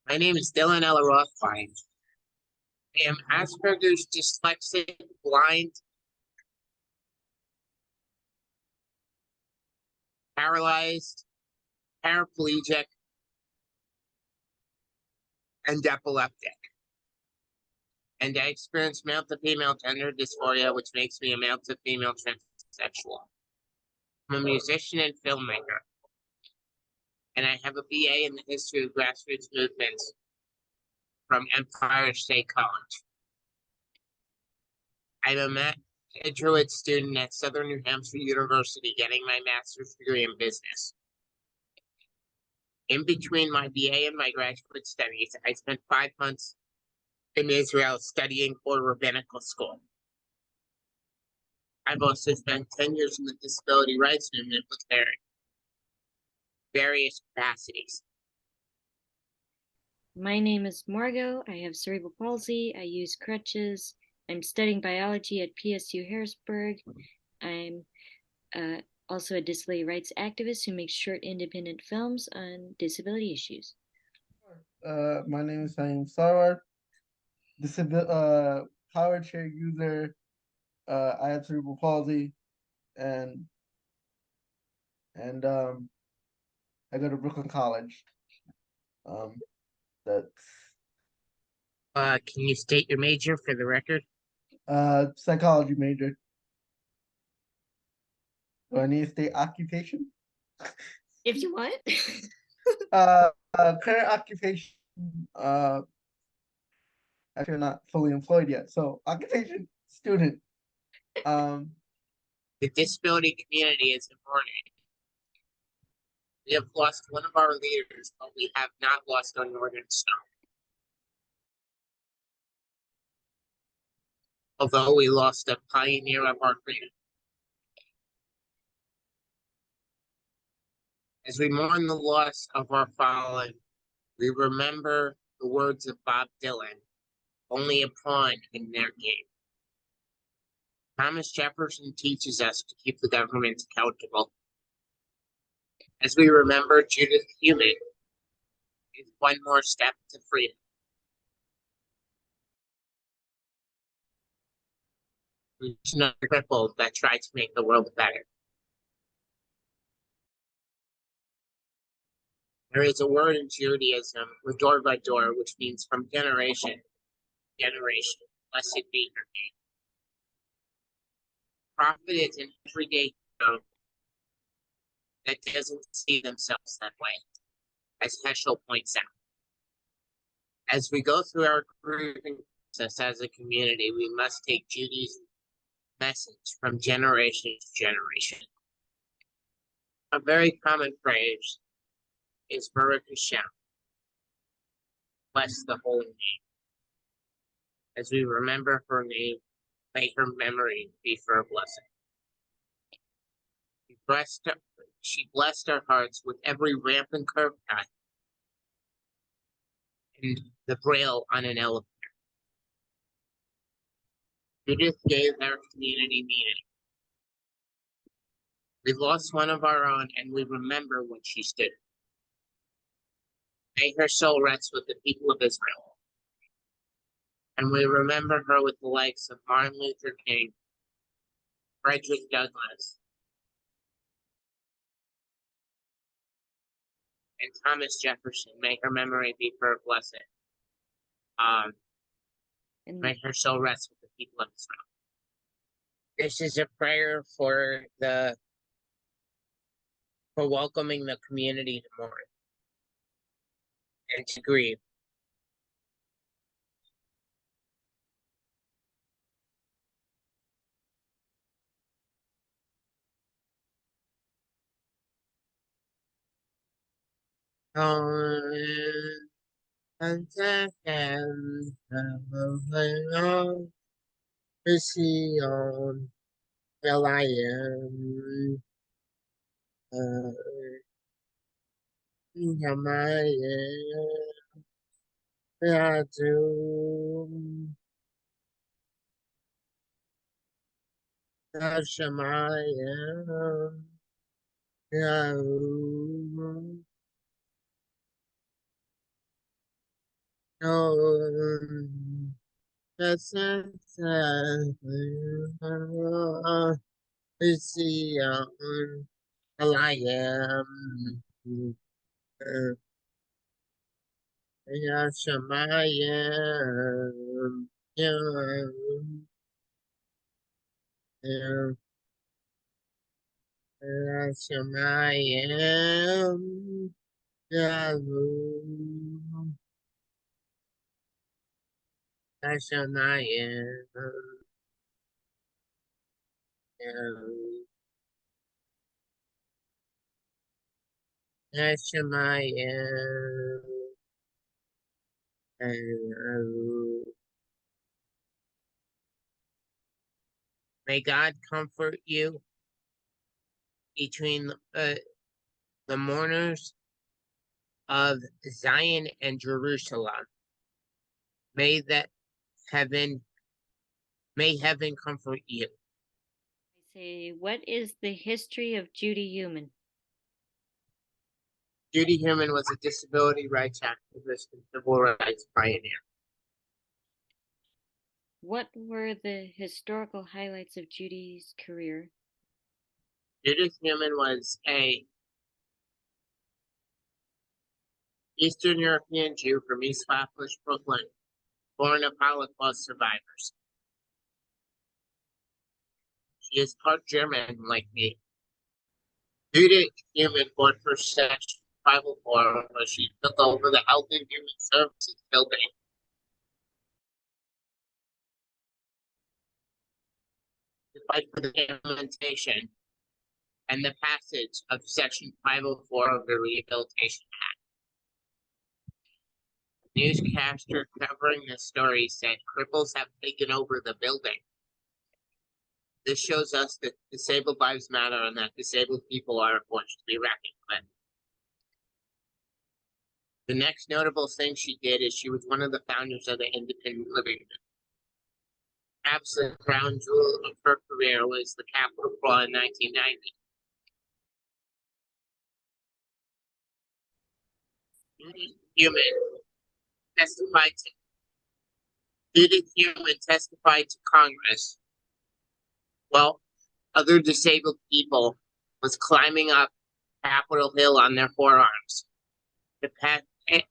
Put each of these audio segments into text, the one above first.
My name is Dylan Rothbein. I am Asperger's dyslexic, blind, paralyzed, paraplegic, and epileptic. And I experience male to female gender dysphoria, which makes me a male to female transsexual. I'm a musician and filmmaker, and I have a BA in the history of grassroots movements from Empire State College. I'm a graduate student at Southern New Hampshire University getting my master's degree in business. In between my BA and my graduate studies, I spent 5 months in Israel studying for rabbinical school. I've also spent 10 years in the disability rights movement with various capacities. My name is Margot. I have cerebral palsy. I use crutches. I'm studying biology at PSU Harrisburg. I'm also a disability rights activist who makes short independent films on disability issues. My name is Saim Sarwar, power chair user. I have cerebral palsy, and I go to Brooklyn College. That's Can you state your major for the record? psychology major. Do I need to state occupation? If you want. Current occupation. Actually, I'm not fully employed yet. So occupation, student. The disability community is important. We have lost one of our leaders, but we have not lost our Northern Star. Although we lost a pioneer of our freedom. As we mourn the loss of our fallen, we remember the words of Bob Dylan, only a pawn in their game. Thomas Jefferson teaches us to keep the government accountable. As we remember, Judy Heumann is one more step to freedom. Reach another cripple that tried to make the world better. There is a word in Judaism, door by door, which means from generation to generation. Blessed be your name. Prophet is an everyday hero that doesn't see themselves that way, as Heschel points out. As we go through our grieving process as a community, we must take Judy's message from generation to generation. A very common phrase is Baruch Hashem, bless the holy name. As we remember her name, may her memory be for a blessing. She blessed our hearts with every ramp and curve cut and the braille on an elevator. Judith gave our community meaning. We lost one of our own, and we remember what she stood. May her soul rest with the people of Israel. And we remember her with the likes of Martin Luther King, Frederick Douglass, and Thomas Jefferson. May her memory be for a blessing. And may her soul rest with the people of Israel. This is a prayer for welcoming the community to mourn and to grieve. Oh, that's let's see, I am. Yeah, Shemayim. Yeah, yeah, yeah, Shemayim. Yeah, Shemayim. Yeah, Shemayim. May God comfort you between the mourners of Zion and Jerusalem. May that heaven, may heaven comfort you. I say, what is the history of Judy Heumann? Judy Heumann was a disability rights activist and civil rights pioneer. What were the historical highlights of Judy's career? Judith Heumann was a Eastern European Jew from East Flatbush, Brooklyn, born of Holocaust survivors. She is part German, like me. Judith Heumann fought for Section 504 where she took over the Health and Human Services building. To fight for the implementation and the passage of Section 504 of the Rehabilitation Act. Newscaster covering the story said cripples have taken over the building. This shows us that disabled lives matter and that disabled people are a force to be reckoned with. The next notable thing she did is she was one of the founders of the independent living movement. Perhaps the crown jewel of her career was the Capitol Brawl in 1990. Judy Heumann testified to Congress while other disabled people was climbing up Capitol Hill on their forearms to pass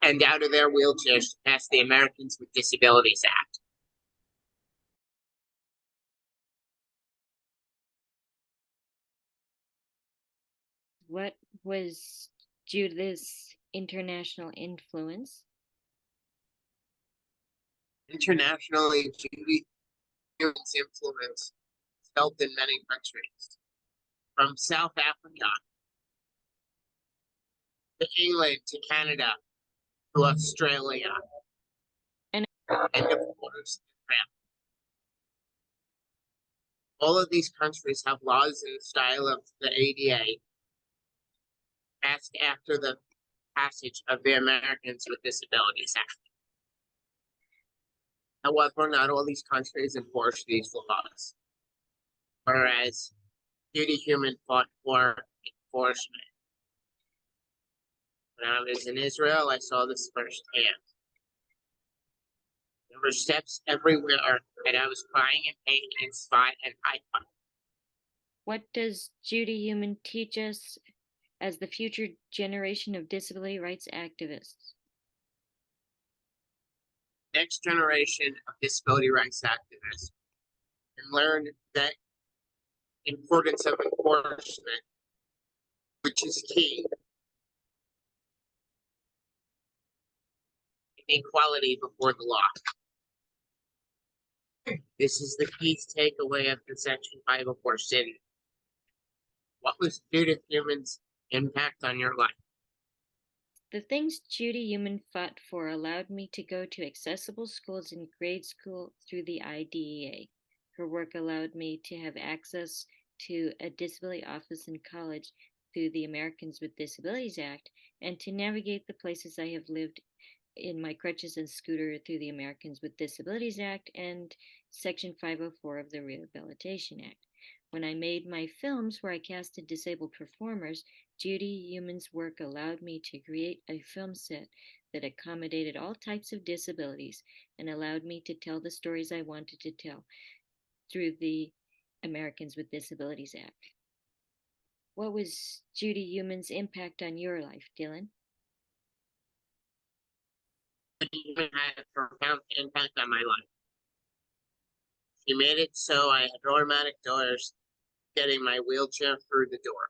and out of their wheelchairs to pass the Americans with Disabilities Act. What was Judith's international influence? Internationally, Judy Heumann's influence is felt in many countries, from South Africa to England to Canada to Australia, And of course, France. All of these countries have laws in the style of the ADA passed after the passage of the Americans with Disabilities Act. However, not all these countries enforce these laws, whereas Judy Heumann fought for enforcement. When I was in Israel, I saw this firsthand. There were steps everywhere, and I was crying in pain in spot and icon. what does Judy Heumann teach us as the future generation of disability rights activists? Next generation of disability rights activists and learn the importance of enforcement, which is key. Equality before the law. This is the key takeaway of the Section 504 city. What was Judith Heumann's impact on your life? The things Judy Heumann fought for allowed me to go to accessible schools in grade school through the IDEA. Her work allowed me to have access to a disability office in college through the Americans with Disabilities Act and to navigate the places I have lived in my crutches and scooter through the Americans with Disabilities Act and Section 504 of the Rehabilitation Act. When I made my films where I casted disabled performers, Judy Heumann's work allowed me to create a film set that accommodated all types of disabilities and allowed me to tell the stories I wanted to tell through the Americans with Disabilities Act. What was Judy Heumann's impact on your life, Dylan? Judy Heumann had a profound impact on my life. She made it so I had automatic doors getting my wheelchair through the door.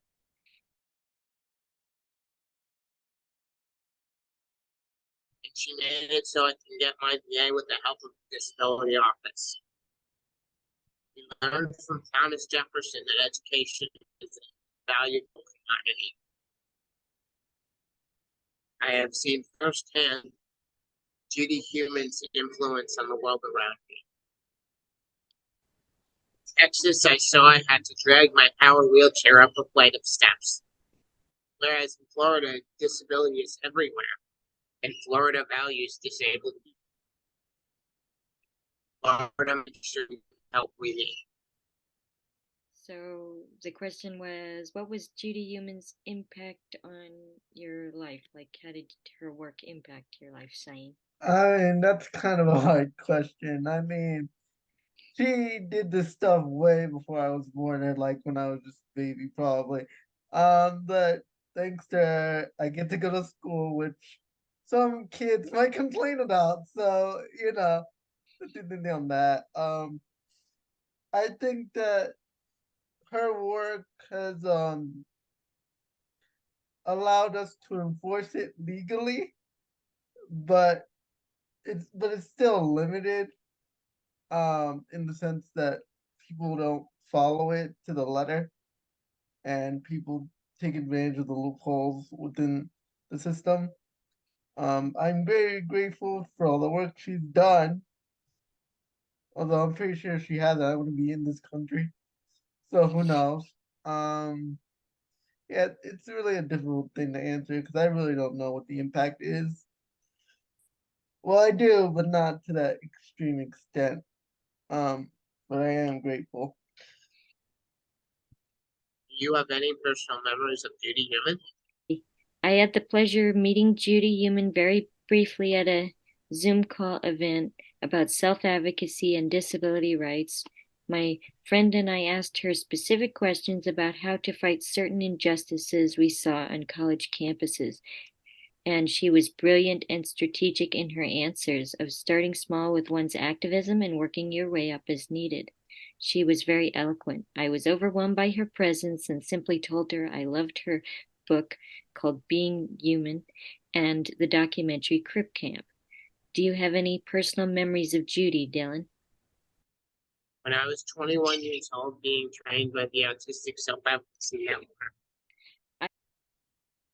And she made it so I can get my VA with the help of the disability office. We learned from Thomas Jefferson that education is a valuable commodity. I have seen firsthand Judy Heumann's influence on the world around me. In Texas, I saw I had to drag my power wheelchair up a flight of steps. Whereas in Florida, disability is everywhere, and Florida values disabled people. Florida makes sure we help we need. So the question was, what was Judy Heumann's impact on your life? Like, how did her work impact your life, Saim? I mean, that's kind of a hard question. I mean, she did this stuff way before I was born, and like when I was just a baby, probably. But thanks to her, I get to go to school, which some kids might complain about. So, depending on that. I think that her work has allowed us to enforce it legally, but it's still limited, in the sense that people don't follow it to the letter, and people take advantage of the loopholes within the system. I'm very grateful for all the work she's done, although I'm pretty sure if she had that, I wouldn't be in this country. So who knows? Um, yeah, it's really a difficult thing to answer because I really don't know what the impact is. Well, I do, but not to that extreme extent. But I am grateful. Do you have any personal memories of Judy Heumann? I had the pleasure of meeting Judy Heumann very briefly at a Zoom call event about self-advocacy and disability rights. My friend and I asked her specific questions about how to fight certain injustices we saw on college campuses. And she was brilliant and strategic in her answers of starting small with one's activism and working your way up as needed. She was very eloquent. I was overwhelmed by her presence and simply told her I loved her book called Being Human and the documentary Crip Camp. Do you have any personal memories of Judy, Dylan? When I was 21 years old, being trained by the Autistic Self-Advocacy Network,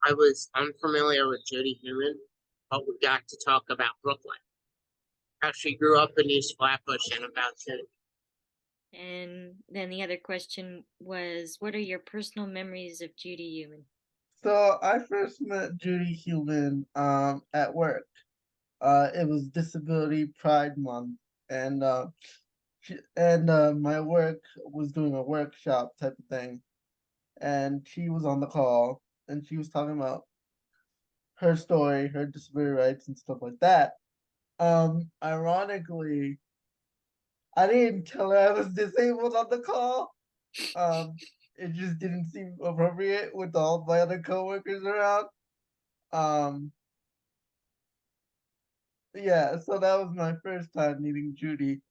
I was unfamiliar with Judy Heumann, but we got to talk about Brooklyn, how she grew up in East Flatbush and about to. And then the other question was, what are your personal memories of Judy Heumann? So I first met Judy Heumann at work. It was Disability Pride Month, and my work was doing a workshop type of thing, and she was on the call, and she was talking about her story, her disability rights, and stuff like that. Ironically, I didn't tell her I was disabled on the call. Um, it just didn't seem appropriate with all my other coworkers around. Um, yeah, so that was my first time meeting Judy.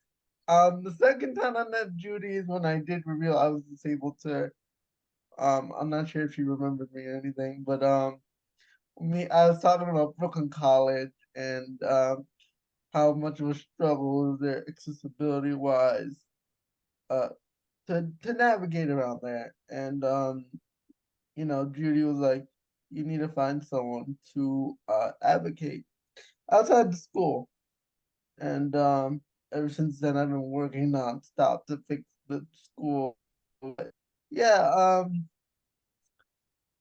The second time I met Judy is when I did reveal I was disabled to her. I'm not sure if she remembered me or anything, but I was talking about Brooklyn College and how much of a struggle is there accessibility wise, uh, to navigate around there. And Judy was like, you need to find someone to advocate outside the school. And ever since then, I've been working nonstop to fix the school. But yeah,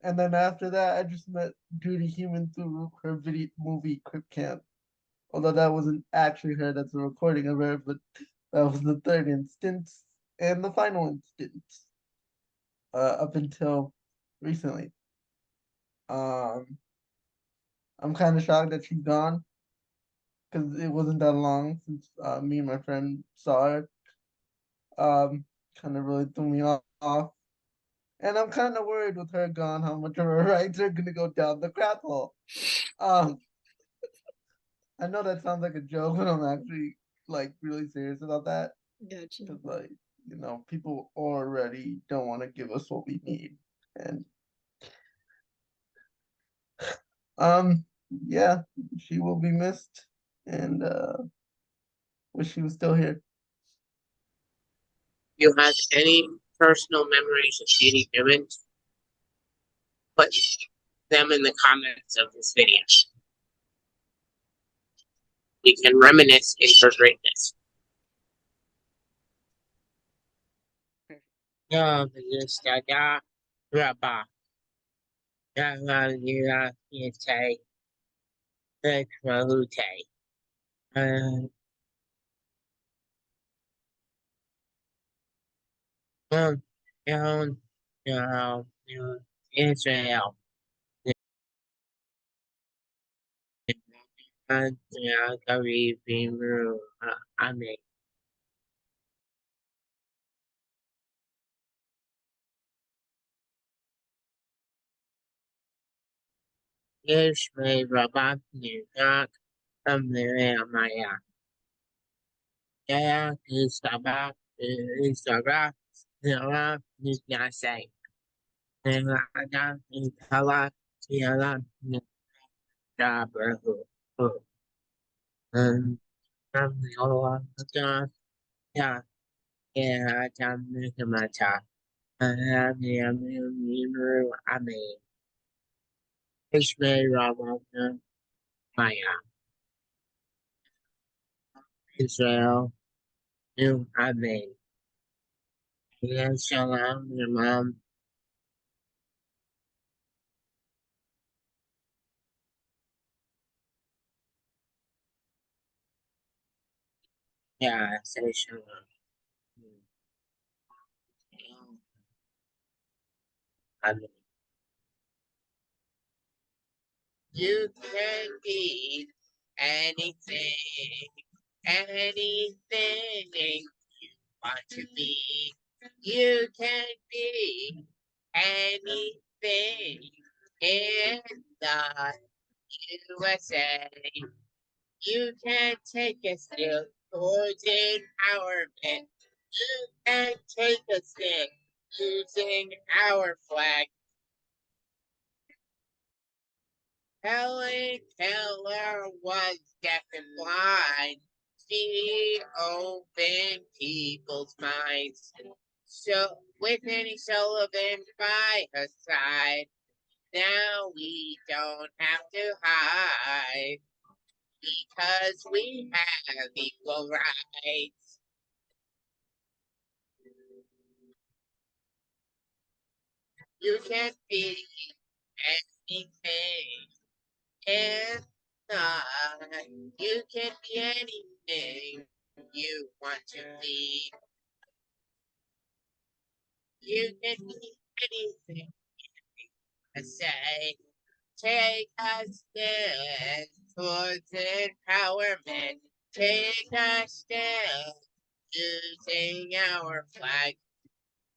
and then after that, I just met Judy Heumann through her video movie Crip Camp. Although that wasn't actually her, that's a recording of her, but that was the third instance and the final instance up until recently. Um, I'm kind of shocked that she's gone because it wasn't that long since me and my friend saw it. Kind of really threw me off. And I'm kind of worried with her gone how much of her rights are gonna go down the crap hole. Um, I know that sounds like a joke, but I'm actually like really serious about that. Gotcha. Because like, you know, people already don't want to give us what we need. And yeah, she will be missed and wish she was still here. You have any personal memories of Judy Heumann? Put them in the comments of this video. We can reminisce in her greatness. Yeah, just Rabba. Yete. Ekmalute. Um, down, Israel. I mean, yes, may Rabba Nirnak, Maya. Yeah, is Sabah, is Sabah, Nira, is Yasay. Nirada, is Hala, Yala, Nidabrahu. Yola, yeah, yeah, Nikamata. I mean, Ishmael Rabba, Maya, Israel, I mean, yes, Shalom, your mom, yeah, say Shalom. I mean, you can be anything, anything you want to be. You can be anything in the USA. You can take a step towards empowerment. You can take a step using our flag. Helen Keller was deaf and blind. She opened people's minds. So, with Annie Sullivan by her side, now we don't have to hide because we have equal rights. You can be anything and not. You can be anything you want to be. You can be anything. I say, take a step towards empowerment. Take a step using our flag.